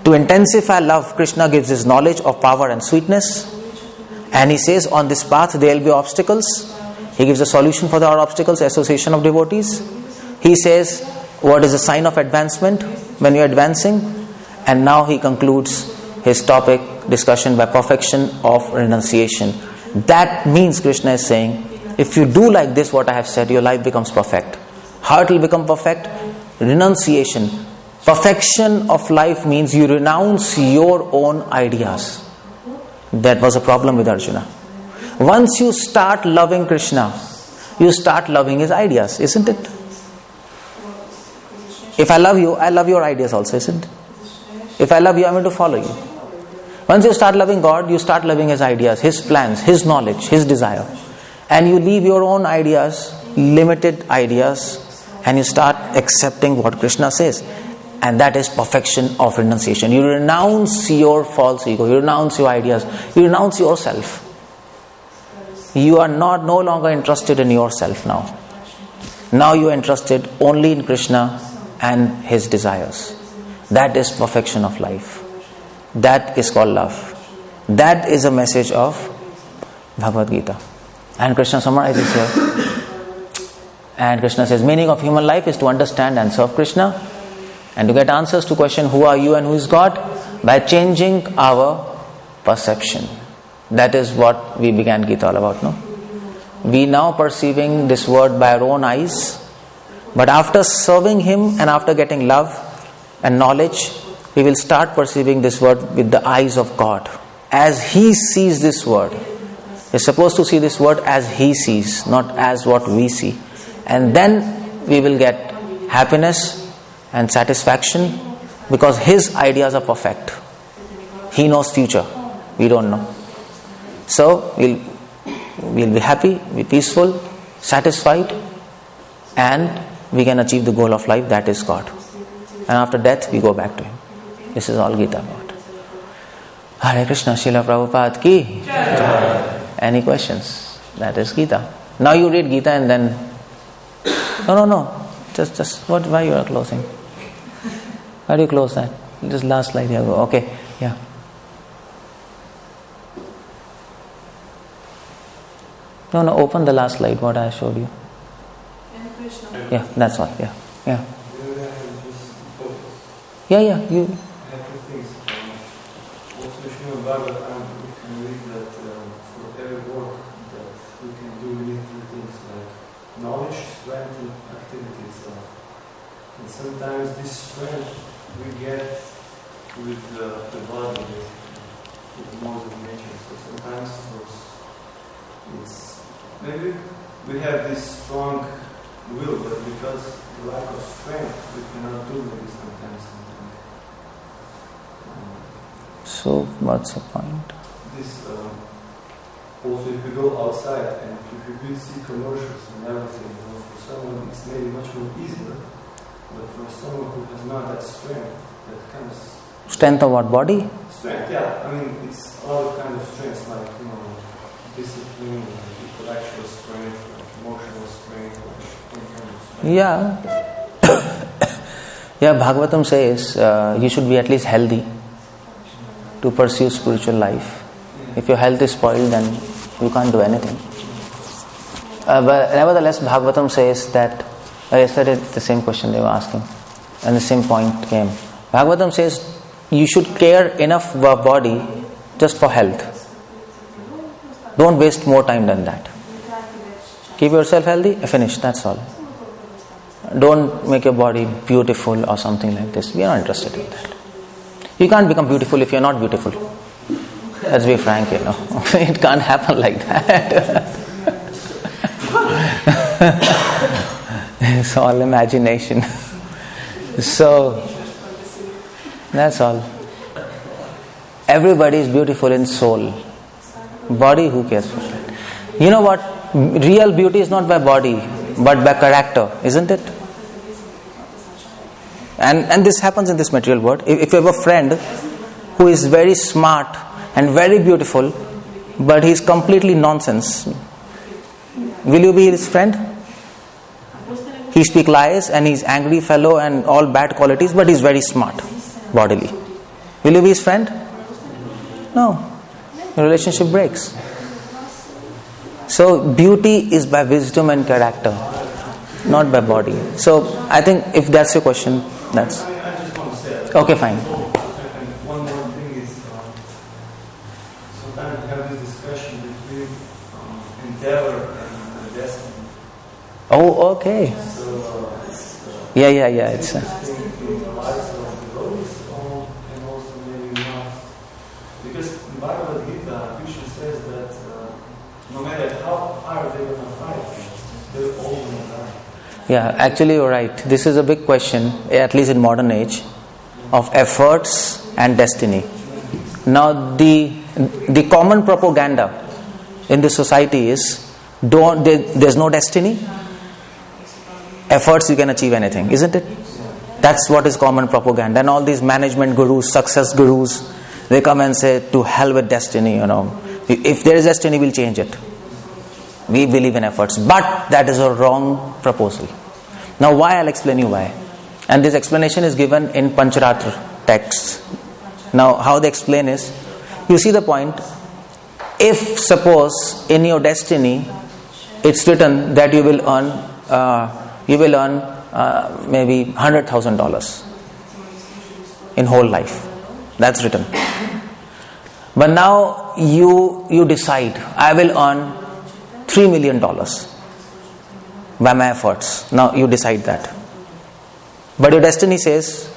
To intensify love, Krishna gives His knowledge of power and sweetness. And He says, on this path there will be obstacles. He gives a solution for our obstacles, association of devotees. He says, what is the sign of advancement when you are advancing? And now He concludes His topic discussion by perfection of renunciation. That means Krishna is saying, if you do like this, what I have said, your life becomes perfect. Heart will become perfect. Renunciation. Perfection of life means you renounce your own ideas. That was a problem with Arjuna. Once you start loving Krishna, you start loving His ideas, isn't it? If I love you, I love your ideas also, isn't it? If I love you, I'm going to follow you. Once you start loving God, you start loving His ideas, His plans, His knowledge, His desire. And you leave your own ideas, limited ideas, and you start accepting what Krishna says. And that is perfection of renunciation. You renounce your false ego, you renounce your ideas, you renounce yourself. You are no longer interested in yourself now. Now you are interested only in Krishna and His desires. That is perfection of life. That is called love. That is a message of Bhagavad Gita. And Krishna summarizes here. And Krishna says, meaning of human life is to understand and serve Krishna, and to get answers to question who are you and who is God by changing our perception. That is what we began Gita all about, no? We now perceiving this word by our own eyes, but after serving Him and after getting love and knowledge, we will start perceiving this word with the eyes of God. As He sees this word. We're supposed to see this word as He sees, not as what we see. And then we will get happiness and satisfaction, because His ideas are perfect. He knows future, we don't know. So we'll be happy, be peaceful, satisfied, and we can achieve the goal of life, that is God. And after death we go back to Him. This is all Gita about. Hare Krishna, 𝗙 Prabhupada ki Jai. Any questions? That is Gita. Now you read Gita and then... No. Just what? Why you are closing? How do you close that? Just last slide here. Okay, yeah. No, open the last slide, what I showed you. Yeah, that's all, yeah. Yeah, you. Knowledge, strength, and activity itself. And sometimes this strength we get with the body, with the modes of nature. So sometimes it's maybe we have this strong will, but because the lack of strength, we cannot do maybe sometimes something. So what's the point? This also, if you go outside and if you see commercials and everything, for someone it's maybe much more easier, but for someone who has not that strength, that comes. Strength of what? Body? Strength, yeah. I mean, it's a lot of kind of strengths, like discipline, like intellectual strength, like emotional strength, like any kind of strength. Yeah. Bhagavatam says you should be at least healthy to pursue spiritual life. If your health is spoiled, then you can't do anything. But nevertheless, Bhagavatam says that, yesterday the same question they were asking, and the same point came. Bhagavatam says you should care enough about body just for health. Don't waste more time than that. Keep yourself healthy, finish, that's all. Don't make your body beautiful or something like this. We are not interested in that. You can't become beautiful if you're not beautiful. Let's be frank, it can't happen like that. It's all imagination. So, that's all. Everybody is beautiful in soul. Body, who cares for that? You know what? Real beauty is not by body, but by character, isn't it? And this happens in this material world. If you have a friend who is very smart and very beautiful, but he is completely nonsense, will you be his friend? He speaks lies and he is angry fellow and all bad qualities, but he is very smart bodily. Will you be his friend? No. The relationship breaks. So beauty is by wisdom and character, not by body. So I think if that's your question, that's okay, fine. One more thing is sometimes we have this discussion between endeavor and destiny. Oh, okay. So Yeah. It's in the lives of the devotees, and also maybe not, because in Bhagavad Gita, Krishna says that no matter how hard they're going to fight, they're all going to die. Yeah, actually you're right. This is a big question, at least in modern age, of efforts and destiny. Now the common propaganda in the society is there's no destiny. Efforts, you can achieve anything, isn't it? That's what is common propaganda. And all these management gurus, success gurus, they come and say, to hell with destiny, If there is destiny, we'll change it. We believe in efforts. But that is a wrong proposal. Now why? I'll explain you why. And this explanation is given in Pancharatra texts. Now how they explain is, you see the point, if suppose in your destiny, it's written that you will earn maybe $100,000 in whole life. That's written. But now you decide, I will earn $3 million by my efforts. Now you decide that. But your destiny says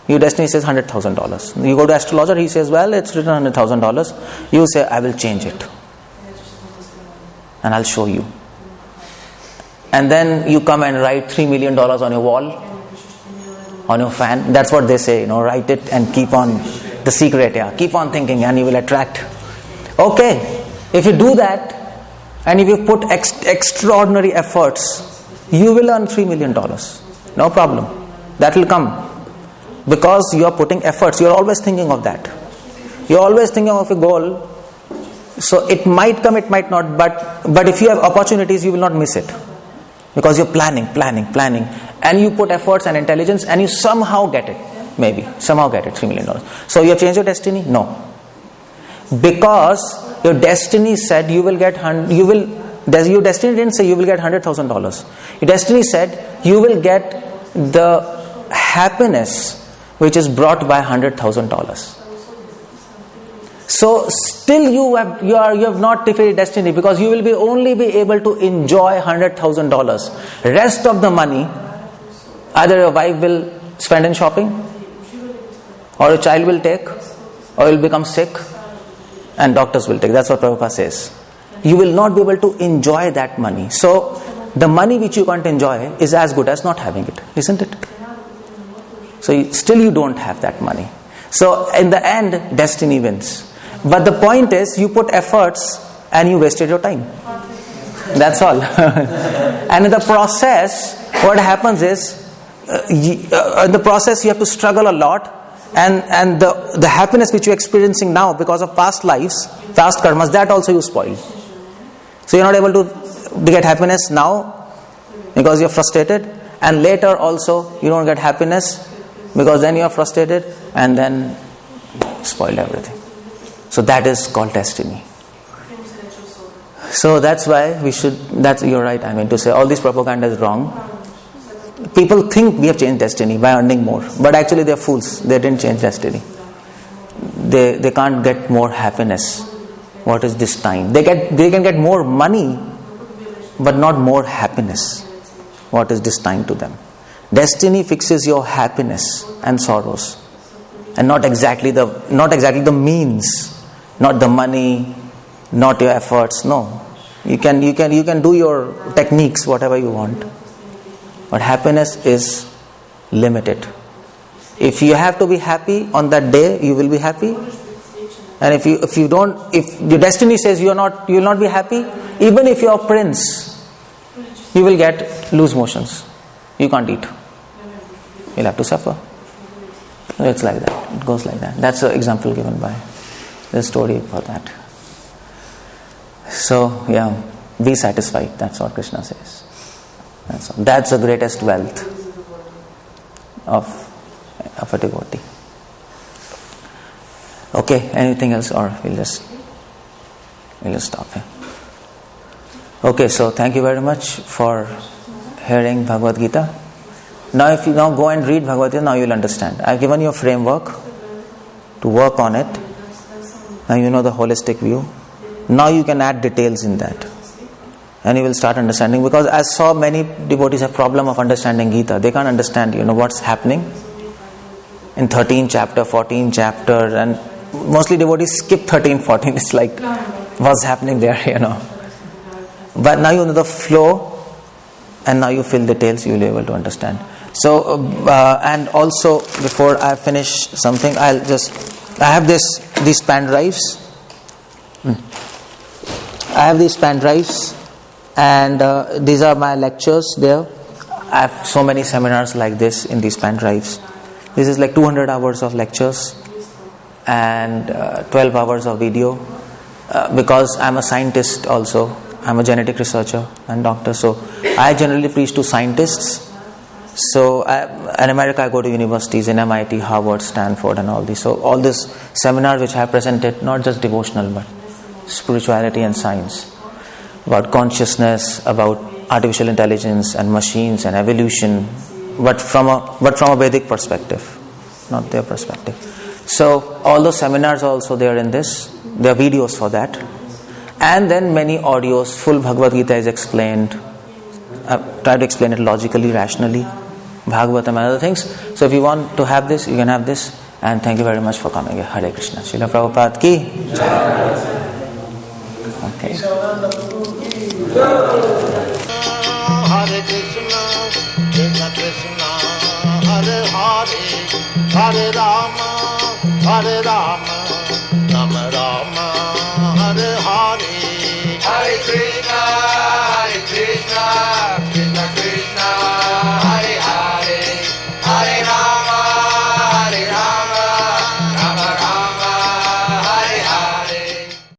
$100,000. You go to astrologer, he says, well, it's written $100,000. You say, I will change it. And I'll show you. And then you come and write $3 million on your wall, on your fan. That's what they say, write it and keep on, the secret, keep on thinking and you will attract. Okay, if you do that, and if you put extraordinary efforts, you will earn $3 million. No problem. That will come. Because you are putting efforts, you are always thinking of that. You are always thinking of a goal. So it might come, it might not, but if you have opportunities, you will not miss it. Because you're planning. and you put efforts and intelligence and you somehow get it. Maybe. Somehow get it, $3 million. So you have changed your destiny? No. Because your destiny said you will get, your destiny didn't say you will get $100,000. Your destiny said you will get the happiness which is brought by $100,000. So still you have not defeated destiny, because you will only be able to enjoy $100,000. Rest of the money, either your wife will spend in shopping, or your child will take, or you'll become sick, and doctors will take. That's what Prabhupada says. You will not be able to enjoy that money. So the money which you can't enjoy is as good as not having it, isn't it? So still you don't have that money. So in the end, destiny wins. But the point is, you put efforts and you wasted your time. That's all. And in the process, what happens is, in the process you have to struggle a lot, and the happiness which you're experiencing now because of past lives, past karmas, that also you spoil. So you're not able to get happiness now because you're frustrated, and later also you don't get happiness because then you're frustrated and then spoiled everything. So that is called destiny. So that's why you're right, I mean to say, all this propaganda is wrong. People think we have changed destiny by earning more, but actually they're fools. They didn't change destiny. They can't get more happiness. What is this time? They can get more money, but not more happiness. What is this time to them? Destiny fixes your happiness and sorrows, and not exactly the means, not the money, not your efforts. No, you can do your techniques, whatever you want, but happiness is limited. If you have to be happy on that day, you will be happy. And if your destiny says you will not be happy, even if you are a prince, you will get loose motions. You can't eat. You'll have to suffer. It's like that. It goes like that. That's an example given by the story for that. So yeah, be satisfied. That's what Krishna says. That's the greatest wealth of a devotee. Okay, anything else, or we'll just stop here. Okay, so thank you very much for hearing Bhagavad Gita. Now if you now go and read Bhagavad Gita, now you'll understand. I've given you a framework to work on it. Now you know the holistic view. Now you can add details in that, and you will start understanding. Because I saw many devotees have problem of understanding Gita. They can't understand, what's happening in 13th chapter, 14th chapter, and mostly devotees skip 13, 14. It's like, what's happening there, But now you know the flow, and now you fill details, you'll be able to understand. So, and also before I finish something, I have these pen drives. I have these pen drives, and these are my lectures there. I have so many seminars like this in these pen drives. This is like 200 hours of lectures and 12 hours of video, because I'm a scientist also. I'm a genetic researcher and doctor, so I generally preach to scientists. So in America I go to universities in MIT, Harvard, Stanford and all these. So all these seminars which I have presented, not just devotional but spirituality and science, about consciousness, about artificial intelligence and machines and evolution, but from a Vedic perspective, not their perspective. So all those seminars are also there in this. There are videos for that. And then many audios, full Bhagavad Gita is explained. I've tried to explain it logically, rationally, Bhagavatam and other things. So if you want to have this, you can have this. And thank you very much for coming here. Hare Krishna. 𝗙 Prabhupada ki. Okay. Hare Krishna, Krishna Krishna, Hare Hare, Hare Rama, Hare Rama.